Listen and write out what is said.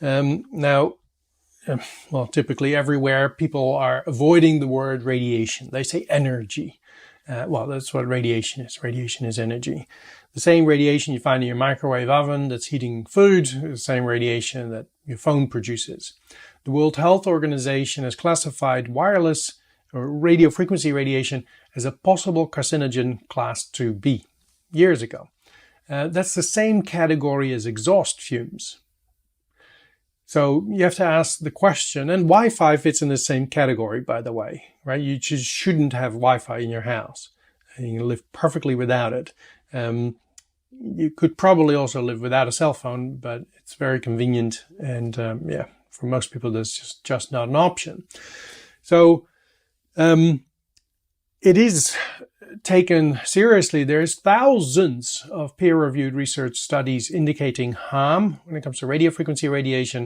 Well, typically everywhere people are avoiding the word radiation. They say energy. Well, that's what radiation is. Radiation is energy. The same radiation you find in your microwave oven that's heating food is the same radiation that your phone produces. The World Health Organization has classified wireless or radio frequency radiation as a possible carcinogen class 2B years ago. That's the same category as exhaust fumes. So you have to ask the question, and Wi-Fi fits in the same category, by the way, right? You just shouldn't have Wi-Fi in your house. You can live perfectly without it. You could probably also live without a cell phone, but it's very convenient. And for most people, that's just not an option. So it is taken seriously. There's thousands of peer-reviewed research studies indicating harm when it comes to radio frequency radiation.